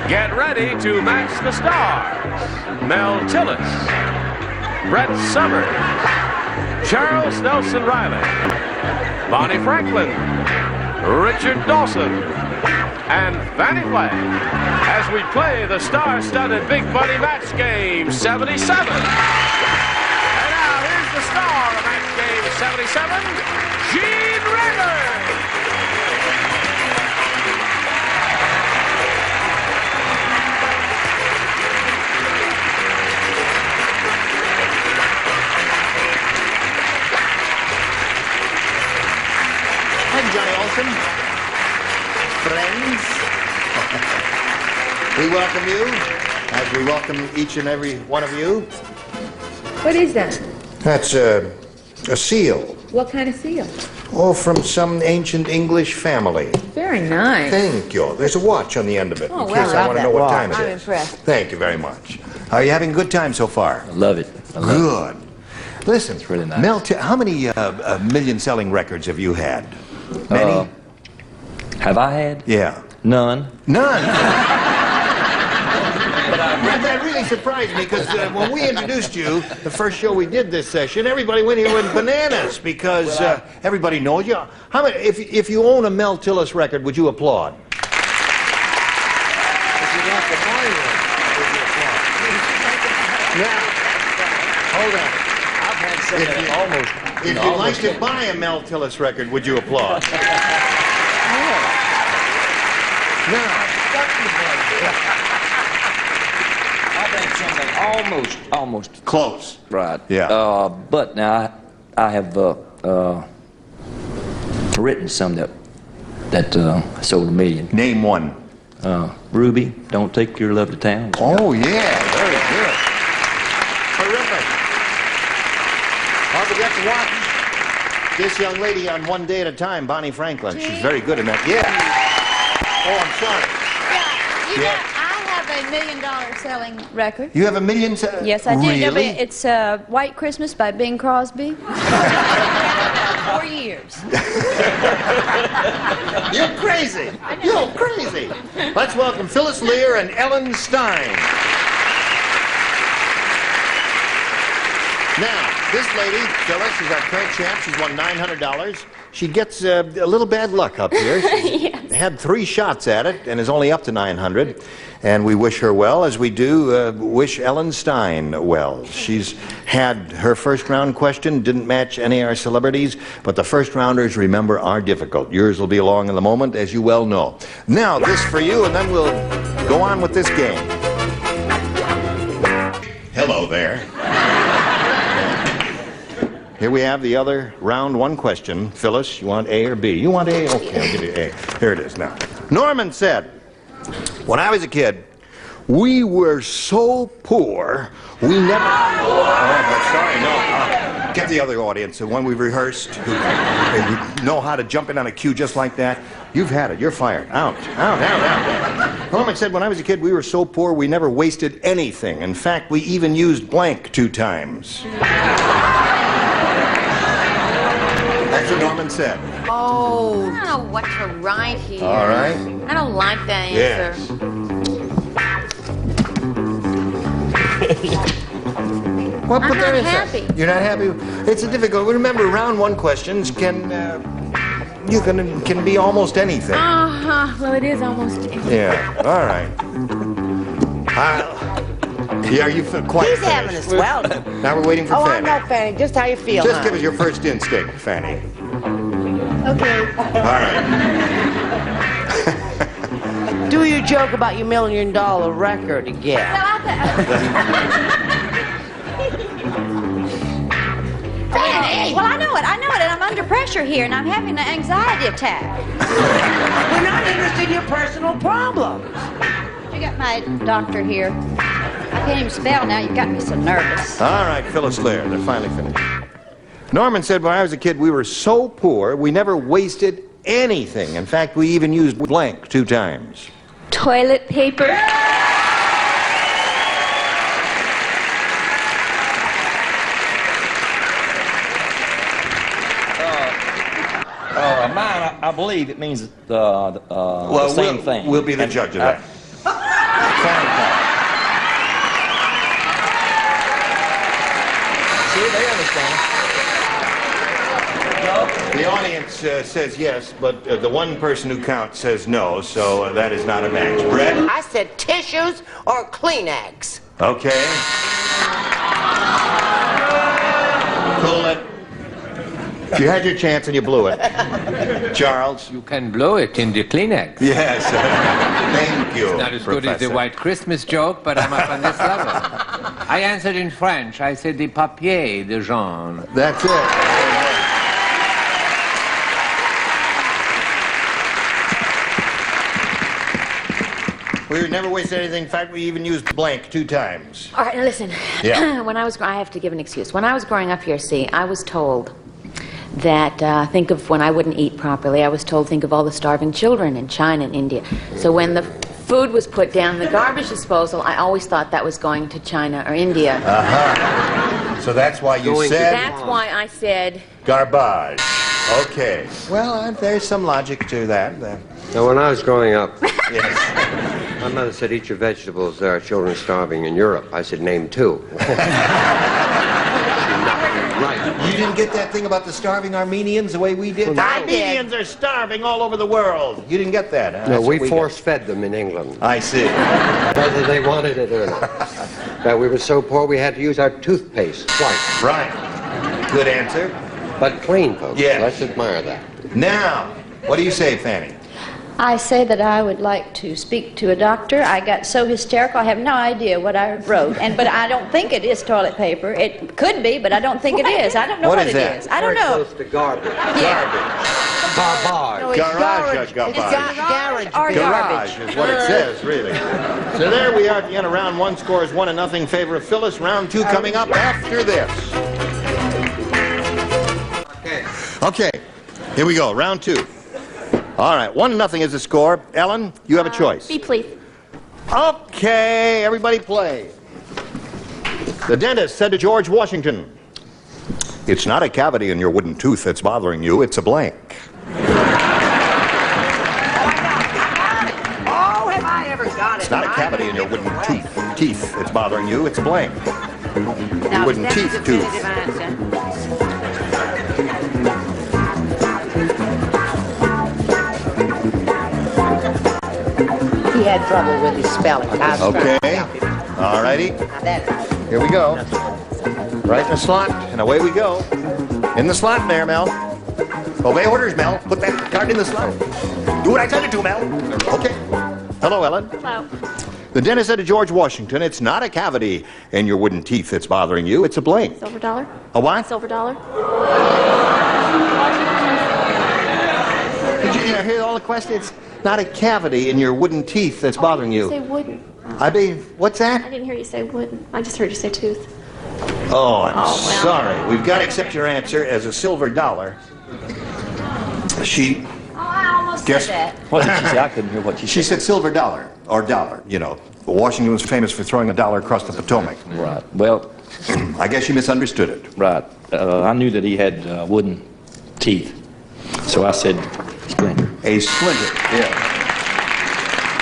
Get ready to match the stars. Mel Tillis, Brett Summers, Charles Nelson Reilly, Bonnie Franklin, Richard Dawson, and Fannie Flagg as we play the star-studded Big Buddy Match Game 77. And now here's the star of Match Game 77, Gene Reilly. Johnny Olson, friends, we welcome you as we welcome each and every one of you. What is that? That's a seal. What kind of seal? Oh, from some ancient English family. Very nice. Thank you. There's a watch on the end of it, Oh, in well, case I want to know what time it is. I'm impressed. Thank you very much. Are you having a good time so far? I love it. Good. Listen, It's really nice. Mel, how many million-selling records have you had? Many? Have I had? Yeah. None. None. That really surprised me because when we introduced you, the first show we did this session, everybody went here went bananas because everybody knows you. How many? If you own a Mel Tillis record, would you applaud? If you like to buy one, would you applaud? Now, hold on. I've had some that almost. If you'd like to buy a Mel Tillis record, would you applaud? No. I've had some that almost. Close. Right. Yeah. But now I have written some that sold 1 million. Name one. Ruby, Don't Take Your Love to Town. Oh, yeah. Very good. Terrific. Don't forget to watch this young lady on One Day at a Time, Bonnie Franklin. She's very good in that. Yeah. Oh, I'm sorry. Yeah, you know, I have a $1 million selling record. You have 1 million? Yes, I do. Really? It's White Christmas by Bing Crosby. 4 years. You're crazy. You're crazy. Let's welcome Phyllis Lear and Ellen Stein. Now, this lady, Phyllis, is our current champ. She's won $900. She gets a little bad luck up here. She's Yes. had 3 shots at it and is only up to 900. And we wish her well, as we do wish Ellen Stein well. She's had her first round question, didn't match any of our celebrities, but the first rounders, remember, are difficult. Yours will be along in the moment, as you well know. Now, this for you, and then we'll go on with this game. Hello there. Here we have the other round 1 question. Phyllis, you want A or B? You want A? Okay, I'll give you A. Here it is now. Norman said, when I was a kid, we were so poor, we never... Oh, sorry, no. Get the other audience, the one we've rehearsed, who know how to jump in on a cue just like that. You've had it. You're fired. Out. Norman said, when I was a kid, we were so poor, we never wasted anything. In fact, we even used blank 2 times. That's what Norman said. Oh. I don't know what to write here. All right. I don't like that Yes. answer. Well, I'm put that not in happy. there. You're not happy? It's a difficult. Remember, round 1 questions can be almost anything. Well, it is almost. Yeah. All right. Yeah, you feel quite. He's having a swell. Now we're waiting for Oh, I Fannie. know, Fannie. Just how you feel, Just huh? give us your first instinct, Fannie. Okay. All right. Do your joke about your $1 million record again. Fannie! Well, I know it, and I'm under pressure here, and I'm having an anxiety attack. We're not interested in your personal problems. You got my doctor here. I can't even spell now. You got me so nervous. All right, Phyllis Lear. They're finally finished. Norman said, when I was a kid, we were so poor, we never wasted anything. In fact, we even used blank 2 times. Toilet paper. Mine, I believe it means the same thing. We'll be the judge of that. phone call. See, they understand. The audience says yes, but the one person who counts says no, so that is not a match. Brett? I said tissues or Kleenex. Okay. Cool it. You had your chance and you blew it. Charles? You can blow it in the Kleenex. Yes. Thank you. Not as good as the Professor. White Christmas joke, but I'm up on this level. I answered in French. I said the papier de jaune. That's it. We never wasted anything. In fact, we even used blank 2 times. All right, now listen. Yeah. When I have to give an excuse. When I was growing up here, see, I was told that think of when I wouldn't eat properly. I was told think of all the starving children in China and India. So when the food was put down in the garbage disposal, I always thought that was going to China or India. Uh-huh. So that's why you said That's why I said garbage. Okay. Well, there's some logic to that. Now, when I was growing up, Yes. my mother said, eat your vegetables, there are children starving in Europe. I said, name 2. Right. You didn't get that thing about the starving Armenians the way we did? The I did. Armenians are starving all over the world. You didn't get that, huh? No, That's we what force-fed them in England, got. I see. whether they wanted it or not. That we were so poor we had to use our toothpaste twice. Right. Good answer. But clean, folks. Yes. Let's admire that. Now, what do you say, Fannie? I say that I would like to speak to a doctor. I got so hysterical, I have no idea what I wrote. But I don't think it is toilet paper. It could be, but I don't think it is. I don't know What what is it that? is. I don't Very know. close to garbage. Yeah. Garbage. No, it's Garage, garage. garage. It's garage. or Garage garbage. is what it says, really. So there we are at the end of round 1. Scores 1-0 in favor of Phyllis. Round 2 coming up after this. Okay. Here we go. Round 2. All right. 1-0 is the score. Ellen, you have a choice. B, please. Okay. Everybody play. The dentist said to George Washington, "It's not a cavity in your wooden tooth that's bothering you. It's a blank." Oh, have I ever got it? It's not a cavity in your wooden teeth that's bothering you. It's a blank. Now, wooden that's a teeth tooth. definitive answer. He had trouble with his spelling. I was trying to Okay. help him. All righty. Now that- Here we go. Right in the slot, and away we go. In the slot there, Mel. Obey orders, Mel. Put that card in the slot. Do what I tell you to, Mel. Okay. Hello, Ellen. Hello. The dentist said to George Washington, "It's not a cavity in your wooden teeth that's bothering you. It's a blank." Silver dollar? A what? Silver dollar? Did you hear all the questions? It's not a cavity in your wooden teeth that's bothering Say you. wooden. I mean, what's I that? didn't hear you say wooden. I just heard you say tooth. Oh, I'm sorry. We've got to accept your answer as a silver dollar. She Oh, I almost Guess- said that. What did she say? I couldn't hear what She said silver dollar, or dollar, you know. Washington was famous for throwing a dollar across the Potomac. Right. Well, I guess you misunderstood it. right. I knew that he had wooden teeth. So I said, splinter. A splinter, yeah.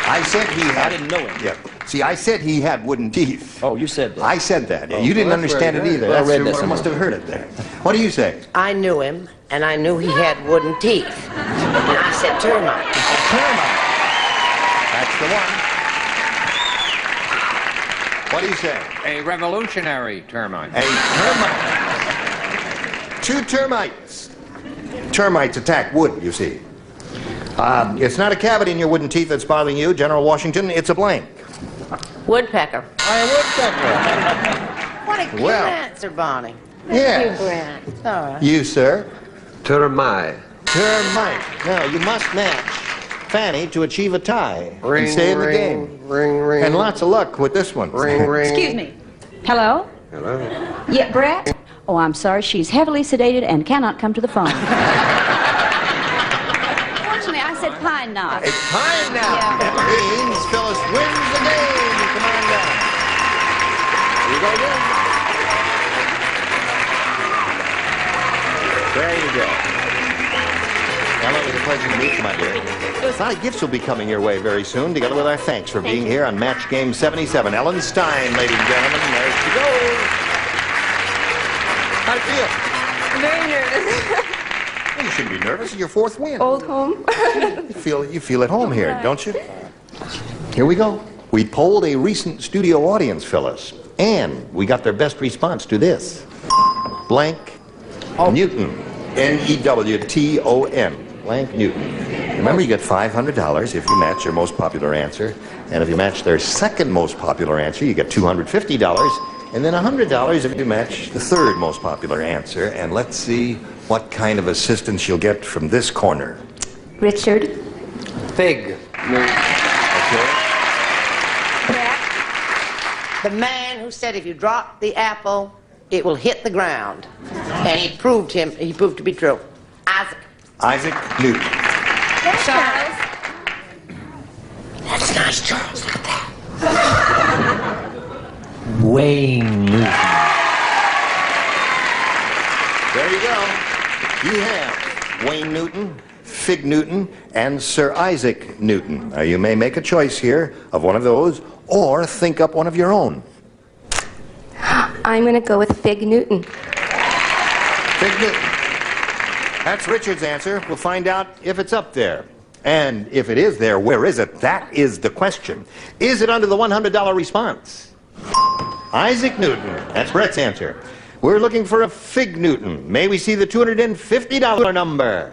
I said he had... I didn't know it. Yeah. See, I said he had wooden teeth. Oh, you said that. I said that. You didn't well, that's understand it very either. good. Well, I read that I somewhere. must have heard it there. What do you say? I knew him, and I knew he had wooden teeth. And I said termite. Termite. That's the one. What do you say? A revolutionary termite. A termite. 2 termites. Termites attack wood, you see. It's not a cavity in your wooden teeth that's bothering you, General Washington. It's a blank. Woodpecker. A woodpecker. What a good Well. answer, Bonnie. Yes. All right. You, sir. Termite. Termite. Now, you must match Fannie to achieve a tie and stay in the game. Ring, ring. And lots of luck with this one. Ring, ring. Excuse me. Hello? Hello. Yeah, Brett? Oh, I'm sorry. She's heavily sedated and cannot come to the phone. Fortunately, I said pine knot. It's time now. Yeah. That means Phyllis wins the game. Come on down. Here you go again. There you go. Ellen always a pleasure to meet you, my dear. A lot of gifts will be coming your way very soon, together with our thanks for being here on Match Game 77. Ellen Stein, ladies and gentlemen, there she goes. How'd it feel? Very nervous. Well, you shouldn't be nervous. It's your fourth win. Old home. You feel at home here, don't you? Here we go. We polled a recent studio audience, Phyllis, and we got their best response to this. Blank Newton. N-E-W-T-O-N. Blank Newton. Remember, you get $500 if you match their most popular answer. And if you match their second most popular answer, you get $250. And then $100 if you match the third most popular answer. And let's see what kind of assistance you'll get from this corner. Richard. Fig. Okay. The man who said if you drop the apple, it will hit the ground. And he proved to be true. Isaac Newton. Charles. That's nice, Charles. Look at that. Wayne Newton. There you go. You have Wayne Newton, Fig Newton, and Sir Isaac Newton. Now, you may make a choice here of one of those, or think up one of your own. I'm going to go with Fig Newton. Fig Newton. That's Richard's answer. We'll find out if it's up there. And if it is there, where is it? That is the question. Is it under the $100 response? Isaac Newton. That's Brett's answer. We're looking for a Fig Newton. May we see the $250 number?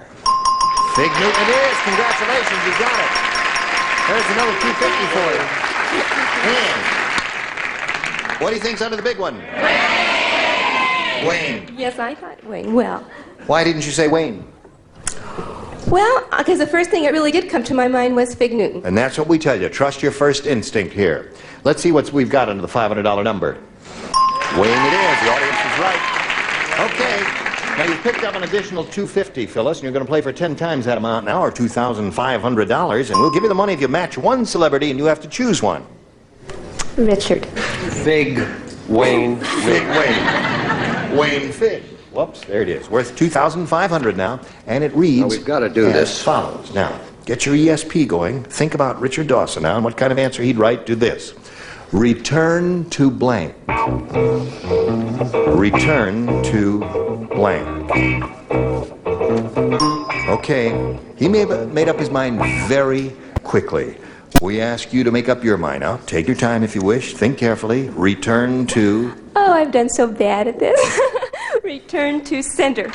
Fig Newton it is. Congratulations, you got it. There's another $250 for you. And what do you think's under the big one? Wayne. Yes, I thought Wayne. Well, Why didn't you say Wayne? because the first thing that really did come to my mind was Fig Newton. And that's what we tell you. Trust your first instinct here. Let's see what we've got under the $500 number. Wayne it is. The audience is right. Okay. Now you've picked up an additional $250, Phyllis, and you're going to play for 10 times that amount now, or $2,500, and we'll give you the money if you match one celebrity and you have to choose one. Richard. Fig. Wayne. Fig Wayne. Wayne Fig. Whoops, there it is. Worth $2,500 now, and it reads... Well, we've got to do as this. follows. Now, get your ESP going. Think about Richard Dawson now and what kind of answer he'd write to this. Return to blank. Return to blank. Okay, he may have made up his mind very quickly. We ask you to make up your mind now. Take your time if you wish. Think carefully. Return to... Oh, I've done so bad at this. Return to sender. Return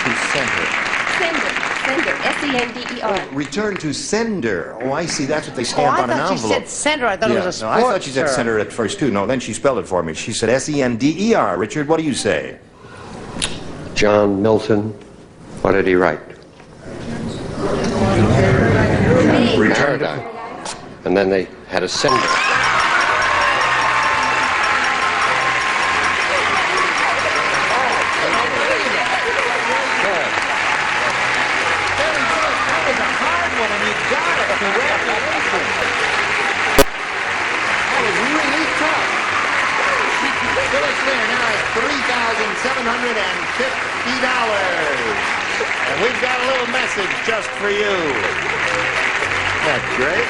to center. Sender. Sender. S-E-N-D-E-R. Return to sender. Oh, I see. That's what they stamp on an I thought envelope. she said center. I thought it was a No, sports I thought she said term. center at first, too. No, then she spelled it for me. She said S-E-N-D-E-R. Richard, what do you say? John Milton. What did he write? Return to... And then they had a sender. $3,750. And we've got a little message just for you. That's great.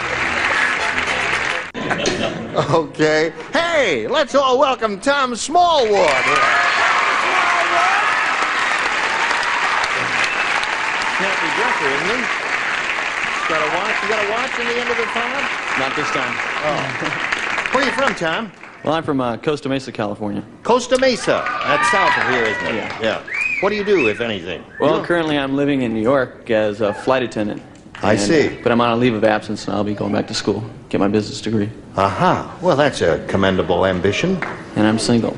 Okay. Hey, let's all welcome Tom Smallwood here. Can't be Jeffrey, isn't he? Got a watch? You got a watch in the end of the phone? Not this time. Oh. Where are you from, Tom? Well, I'm from Costa Mesa, California. Costa Mesa. That's south of here, isn't it? Yeah. What do you do, if anything? Well, currently I'm living in New York as a flight attendant. I see. But I'm on a leave of absence, and I'll be going back to school, get my business degree. Aha. Well, that's a commendable ambition. And I'm single.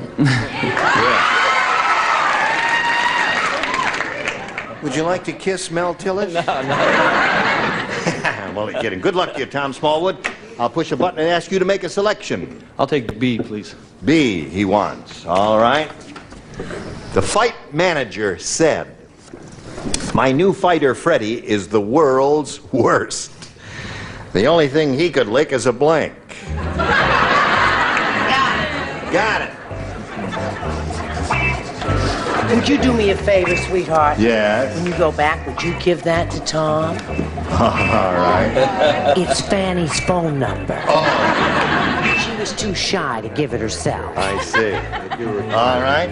Would you like to kiss Mel Tillis? No. I'm only kidding. Good luck to you, Tom Smallwood. I'll push a button and ask you to make a selection. I'll take B, please. B, he wants. All right. The fight manager said, "My new fighter, Freddie, is the world's worst. The only thing he could lick is a blank." Got it. Would you do me a favor, sweetheart? Yes. When you go back, would you give that to Tom? All right. It's Fannie's phone number. Oh. She was too shy to give it herself. I see. All right.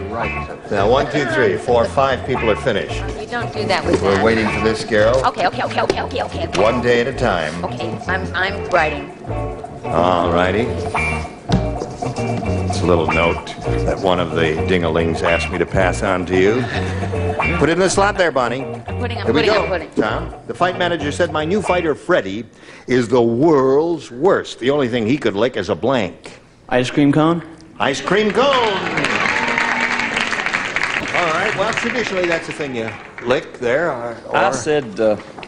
Now, 1, 2, 3, 4, 5 people are finished. You don't do that with We're that. waiting for this girl. Okay. One day at a time. Okay, I'm writing. All righty. It's a little note that one of the ding-a-lings asked me to pass on to you. Put it in the slot there, Bonnie. I'm putting. Here we go. Tom, the fight manager said my new fighter, Freddie, is the world's worst. The only thing he could lick is a blank. Ice cream cone? Ice cream cone! All right, well, traditionally, that's the thing you lick there. Or I said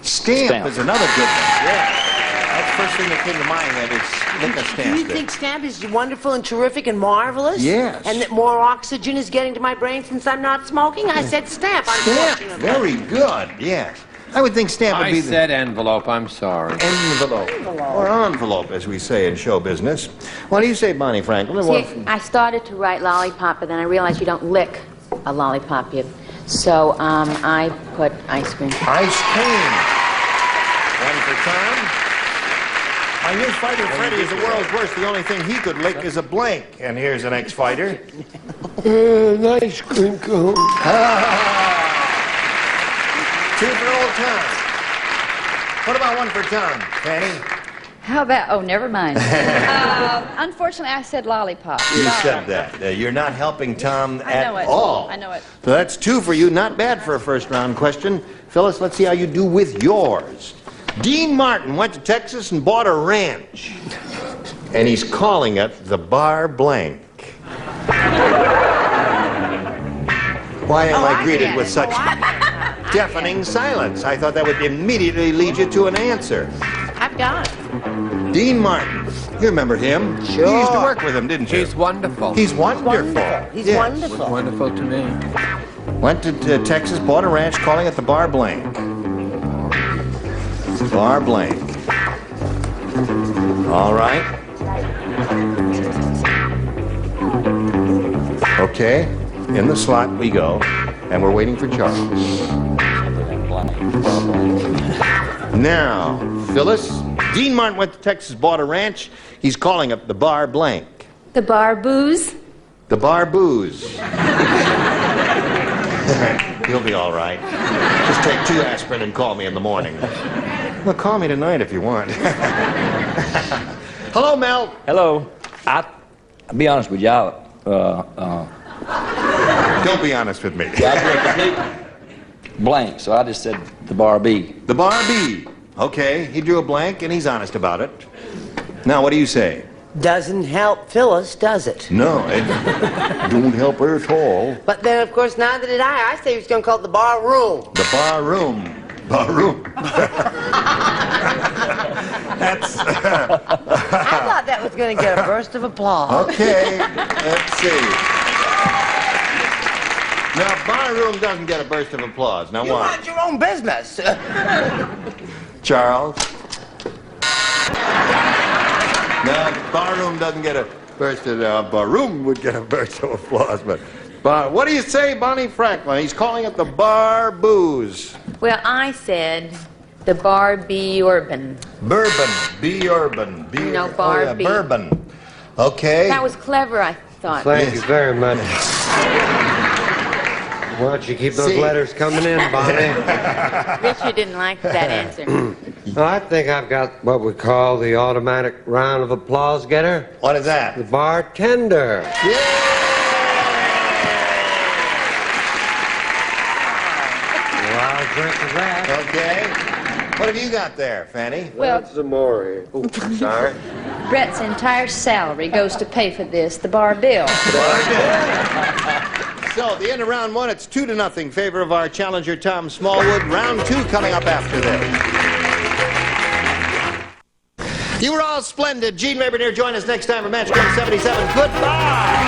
stamp is another good one. Yeah. That's the first thing that came to my head is lick a stamp. Do you think stamp is wonderful and terrific and marvelous? Yes. And that more oxygen is getting to my brain since I'm not smoking? I said stamp, unfortunately. Very good, yes. I would think stamp would I be said envelope, I'm sorry. envelope. Or envelope, as we say in show business. What do you say, Bonnie Franklin? See, I started to write lollipop, but then I realized you don't lick a lollipop. So I put ice cream. Ice cream. One for Tom. My new fighter, Freddie, is the world's worst. The only thing he could lick is a blank. And here's an ex-fighter. An ice cream cone. 2 for old Tom. What about 1 for Tom, Fannie? How about, oh, never mind. Unfortunately, I said lollipop. You said that. You're not helping Tom at all. I know it. So that's 2 for you. Not bad for a first-round question. Phyllis, let's see how you do with yours. Dean Martin went to Texas and bought a ranch. And he's calling it the Bar Blank. Why am I greeted with such deafening silence? I thought that would immediately lead you to an answer. I've got it. Dean Martin. You remember him? Sure. You used to work with him, didn't you? He's wonderful. He's wonderful. He's Yes. wonderful. Wonderful to me. Went to Texas, bought a ranch, calling it the Bar Blank. Bar Blank. All right. Okay, in the slot we go, and we're waiting for Charles. Now, Phyllis, Dean Martin went to Texas, bought a ranch. He's calling it the Bar Blank. The bar booze? The Bar Booze. He'll be all right. Just take 2 aspirin and call me in the morning. Well, call me tonight if you want. Hello, Mel. Hello. I'll be honest with y'all. Don't be honest with me. I drew a complete blank, so I just said the Bar B. The Bar B. Okay, he drew a blank and he's honest about it. Now, what do you say? Doesn't help Phyllis, does it? No, it don't help her at all. But then, of course, neither did I. I say he was going to call it the bar room. The Bar Room. Bar Room. That's... I thought that was going to get a burst of applause. Okay, let's see. Now, Bar Room doesn't get a burst of applause. Now, You why? mind your own business. Charles? Now, Bar Room doesn't get a burst of... Bar Room would get a burst of applause, but... what do you say, Bonnie Franklin? He's calling it the Bar Booze. Well, I said the Bar B Urban. Bourbon. B Urban. B No, Bar yeah, B. Bourbon. Okay. That was clever, I thought. Thank you very much. Why don't you keep those letters coming in, Bonnie? Richard didn't like that answer. I think I've got what we call the automatic round of applause getter. What is that? The bartender. Drink of that. Okay. What have you got there, Fannie? Well, some more here. Ooh, sorry. Brett's entire salary goes to pay for this, the bar bill. So, the end of round 1, it's 2-0 in favor of our challenger, Tom Smallwood. Round 2 coming up after this. You were all splendid. Gene Rabernier, join us next time for Match Game 77. Goodbye!